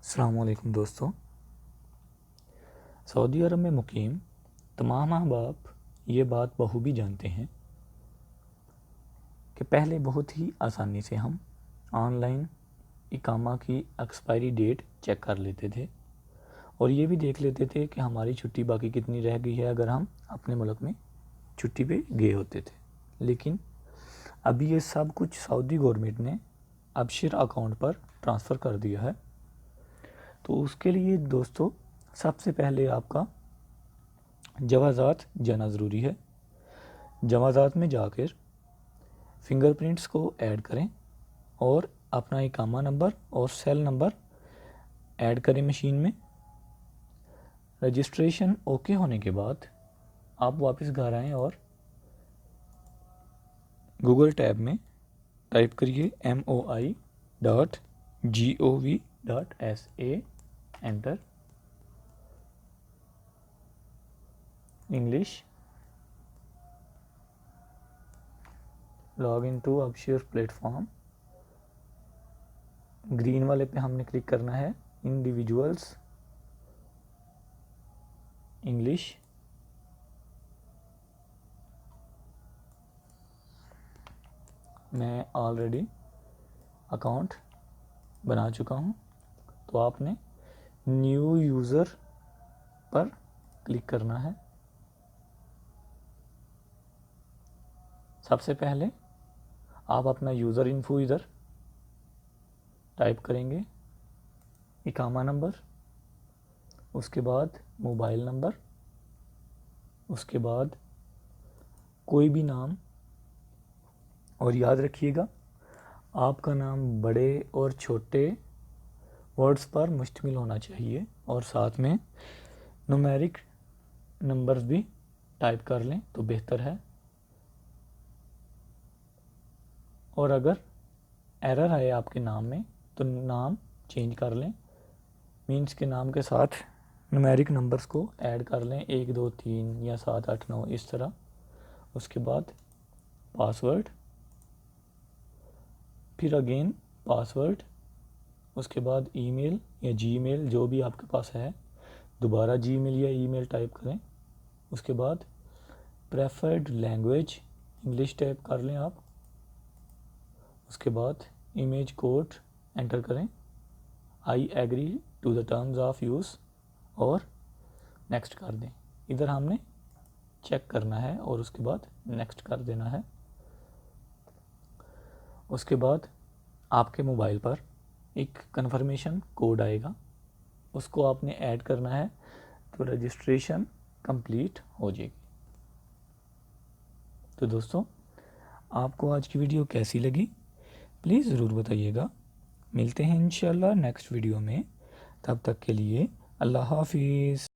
السلام علیکم دوستوں، سعودی عرب میں مقیم تمام احباب یہ بات بخوبی جانتے ہیں کہ پہلے بہت ہی آسانی سے ہم آن لائن اقامہ کی ایکسپائری ڈیٹ چیک کر لیتے تھے اور یہ بھی دیکھ لیتے تھے کہ ہماری چھٹی باقی کتنی رہ گئی ہے اگر ہم اپنے ملک میں چھٹی پہ گئے ہوتے تھے۔ لیکن ابھی یہ سب کچھ سعودی گورنمنٹ نے ابشر اکاؤنٹ پر ٹرانسفر کر دیا ہے، تو اس کے لیے دوستو سب سے پہلے آپ کا جوازات جانا ضروری ہے۔ جوازات میں جا کر فنگر پرنٹس کو ایڈ کریں اور اپنا اقامہ نمبر اور سیل نمبر ایڈ کریں مشین میں۔ رجسٹریشن اوکے ہونے کے بعد آپ واپس گھر آئیں اور گوگل ٹیب میں ٹائپ کریے moi.gov.sa enter English, log in to Absher platform. Green والے پہ ہم نے کلک کرنا ہے انڈیویجولز انگلش۔ میں آلریڈی اکاؤنٹ بنا چکا ہوں، تو آپ نے نیو یوزر پر کلک کرنا ہے۔ سب سے پہلے آپ اپنا یوزر انفو ادھر ٹائپ کریں گے، اقامہ نمبر، اس کے بعد موبائل نمبر، اس کے بعد کوئی بھی نام، اور یاد رکھیے گا آپ کا نام بڑے اور چھوٹے ورڈز پر مشتمل ہونا چاہیے اور ساتھ میں نومیرک نمبرز بھی ٹائپ کر لیں تو بہتر ہے۔ اور اگر ایرر آئے آپ کے نام میں تو نام چینج کر لیں، مینس کے نام کے ساتھ نومیرک نمبرز کو ایڈ کر لیں، 1 2 3 یا 7 8 9 اس طرح۔ اس کے بعد پاسورڈ، پھر اگین پاسورڈ، اس کے بعد ای میل یا جی میل جو بھی آپ کے پاس ہے، دوبارہ جی میل یا ای میل ٹائپ کریں۔ اس کے بعد پریفرڈ لینگویج انگلش ٹائپ کر لیں آپ۔ اس کے بعد امیج کوڈ انٹر کریں، I agree to the terms of use, اور نیکسٹ کر دیں۔ ادھر ہم نے چیک کرنا ہے اور اس کے بعد نیکسٹ کر دینا ہے۔ اس کے بعد آپ کے موبائل پر ایک کنفرمیشن کوڈ آئے گا، اس کو آپ نے ایڈ کرنا ہے تو رجسٹریشن کمپلیٹ ہو جائے گی۔ تو دوستوں، آپ کو آج کی ویڈیو کیسی لگی پلیز ضرور بتائیے گا۔ ملتے ہیں انشاءاللہ نیکسٹ ویڈیو میں، تب تک کے لیے اللہ حافظ۔